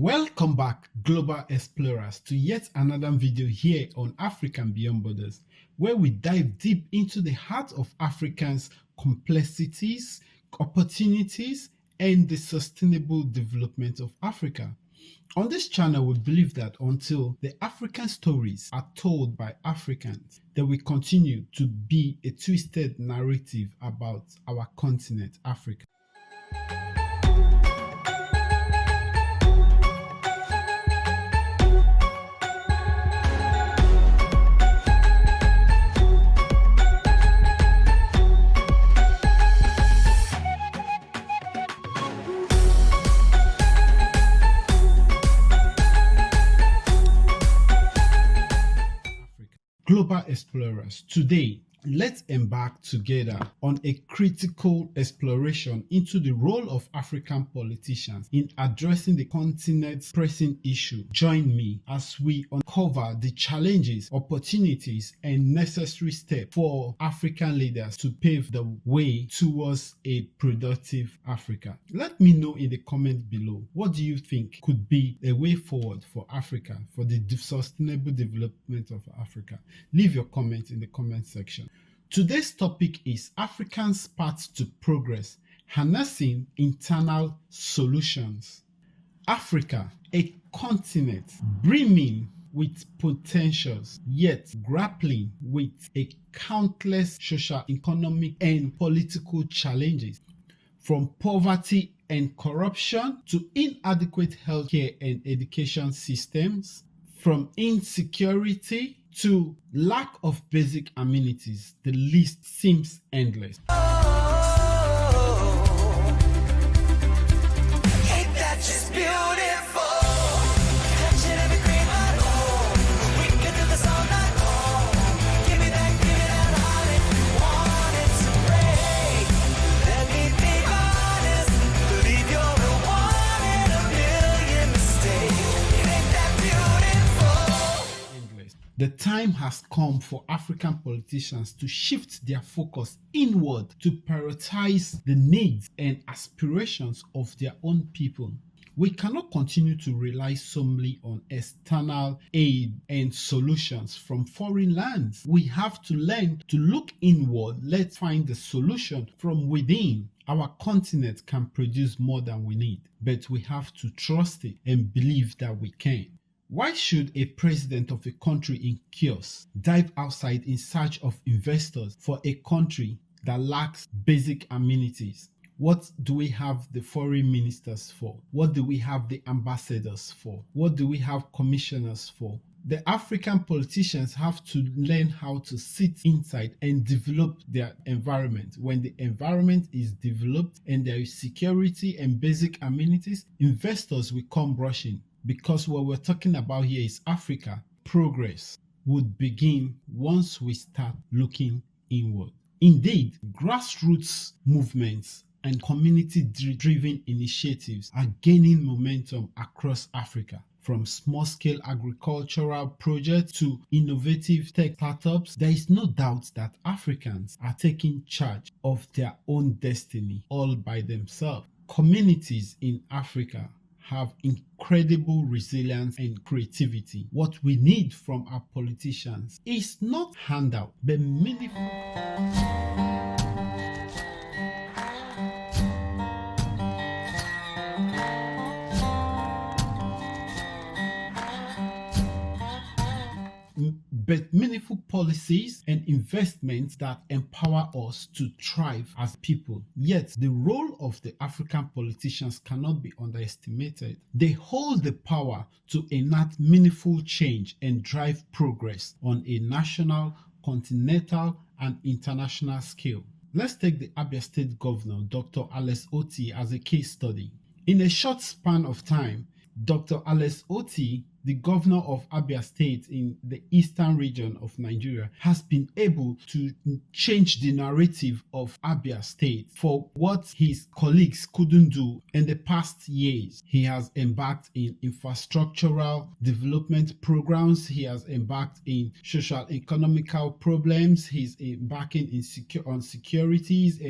Welcome back, global explorers, to yet another video here on African Beyond Borders, where we dive deep into the heart of Africans' complexities, opportunities, and the sustainable development of Africa. On this channel, we believe that until the African stories are told by Africans, there will continue to be a twisted narrative about our continent, Africa. Global explorers, today let's embark together on a critical exploration into the role of African politicians in addressing the continent's pressing issue. Join me as we uncover the challenges, opportunities, and necessary steps for African leaders to pave the way towards a productive Africa. Let me know in the comments below, what do you think could be a way forward for Africa, for the sustainable development of Africa? Leave your comments in the comment section. Today's topic is Africans' path to progress, harnessing internal solutions. Africa, a continent brimming with potentials, yet grappling with a countless social, economic, and political challenges, from poverty and corruption to inadequate healthcare and education systems, from insecurity to lack of basic amenities. The list seems endless. The time has come for African politicians to shift their focus inward to prioritize the needs and aspirations of their own people. We cannot continue to rely solely on external aid and solutions from foreign lands. We have to learn to look inward. Let's find the solution from within. Our continent can produce more than we need, but we have to trust it and believe that we can. Why should a president of a country in chaos dive outside in search of investors for a country that lacks basic amenities? What do we have the foreign ministers for? What do we have the ambassadors for? What do we have commissioners for? The African politicians have to learn how to sit inside and develop their environment. When the environment is developed and there is security and basic amenities, investors will come rushing. Because what we're talking about here is Africa. Progress would begin once we start looking inward. Indeed, grassroots movements and community-driven initiatives are gaining momentum across Africa. From small-scale agricultural projects to innovative tech startups, there is no doubt that Africans are taking charge of their own destiny all by themselves. Communities in Africa have incredible resilience and creativity. What we need from our politicians is not handout, but meaningful. But meaningful policies and investments that empower us to thrive as people. Yet, the role of the African politicians cannot be underestimated. They hold the power to enact meaningful change and drive progress on a national, continental, and international scale. Let's take the Abia State Governor, Dr. AlexOtti, as a case study. In a short span of time, Dr. AlexOtti, the governor of Abia State in the eastern region of Nigeria, has been able to change the narrative of Abia State for what his colleagues couldn't do in the past years. He has embarked in infrastructural development programs. He has embarked in social economical problems. He's embarking on securities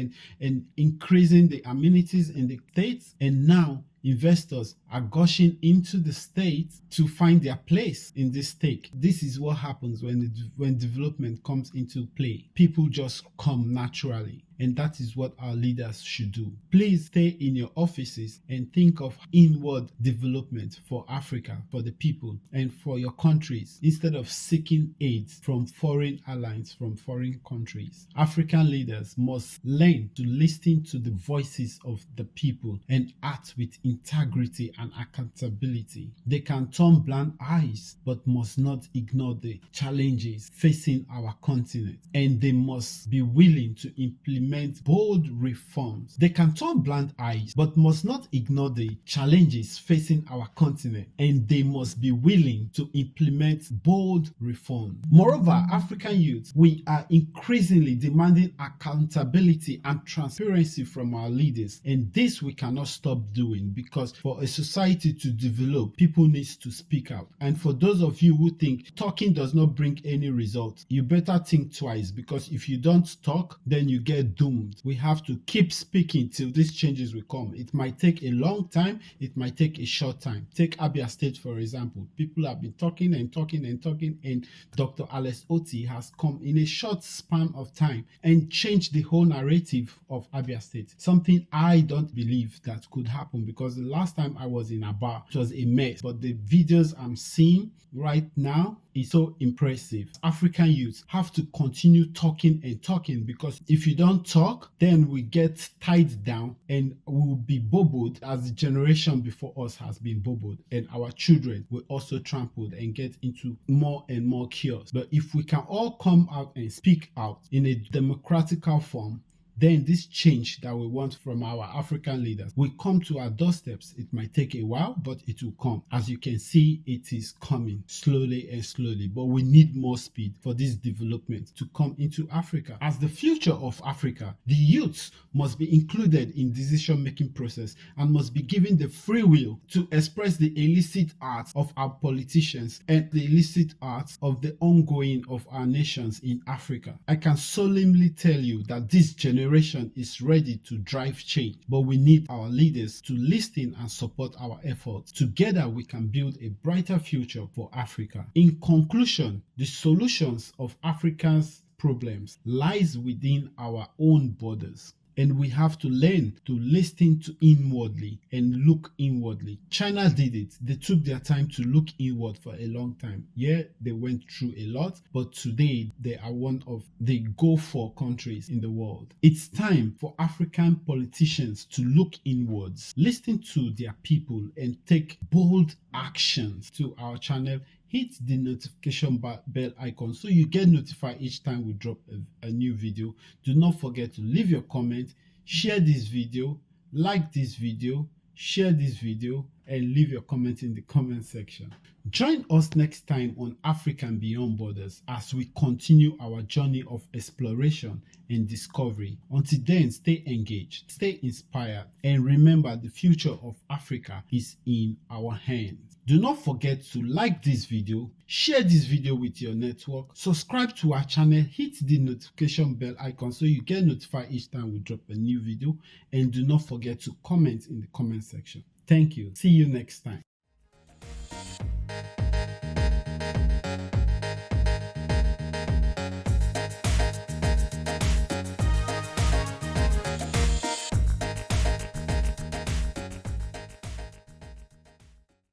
and increasing the amenities in the states. And now Investors are gushing into the state to find their place in this stake. This is what happens when development comes into play. People just come naturally. And that is what our leaders should do. Please stay in your offices and think of inward development for Africa, for the people, and for your countries, instead of seeking aid from foreign allies, from foreign countries. African leaders must learn to listen to the voices of the people and act with integrity and accountability. They can turn blind eyes, but must not ignore the challenges facing our continent. And they must be willing to implement bold reforms. They can turn blind eyes, but must not ignore the challenges facing our continent, and they must be willing to implement bold reform. Moreover, African youth, we are increasingly demanding accountability and transparency from our leaders, and this we cannot stop doing, because for a society to develop, people need to speak out. And for those of you who think talking does not bring any result, you better think twice, because if you don't talk, then you get doomed. We have to keep speaking till these changes will come. It might take a long time, it might take a short time. Take Abia State, for example. People have been talking and talking and talking, and Dr. AlexOtti has come in a short span of time and changed the whole narrative of Abia State. Something I don't believe that could happen, because the last time I was in Aba, it was a mess. But the videos I'm seeing right now is so impressive. African youth have to continue talking and talking, because if you don't talk, then we get tied down and we will be boboed as the generation before us has been boboed, and our children will also trampled and get into more and more chaos. But if we can all come out and speak out in a democratical form, then this change that we want from our African leaders will come to our doorsteps. It might take a while, but it will come. As you can see, it is coming slowly and slowly, but we need more speed for this development to come into Africa. As the future of Africa, the youths must be included in decision-making process and must be given the free will to express the illicit arts of our politicians and the illicit arts of the ongoing of our nations in Africa. I can solemnly tell you that this generation is ready to drive change, but we need our leaders to listen and support our efforts. Together, we can build a brighter future for Africa. In conclusion, the solutions of Africa's problems lies within our own borders. And we have to learn to listen to inwardly and look inwardly. China did it. They took their time to look inward for a long time. Yeah, they went through a lot, but today they are one of the go-for countries in the world. It's time for African politicians to look inwards, listen to their people, and take bold actions. To our channel, hit the notification bell icon so you get notified each time we drop a new video. Do not forget to leave your comment, share this video, like this video, share this video, and leave your comment in the comment section. Join us next time on African Beyond Borders as we continue our journey of exploration and discovery. Until then, stay engaged, stay inspired, and remember, the future of Africa is in our hands. Do not forget to like this video, share this video with your network, subscribe to our channel, hit the notification bell icon so you get notified each time we drop a new video, and do not forget to comment in the comment section. Thank you. See you next time.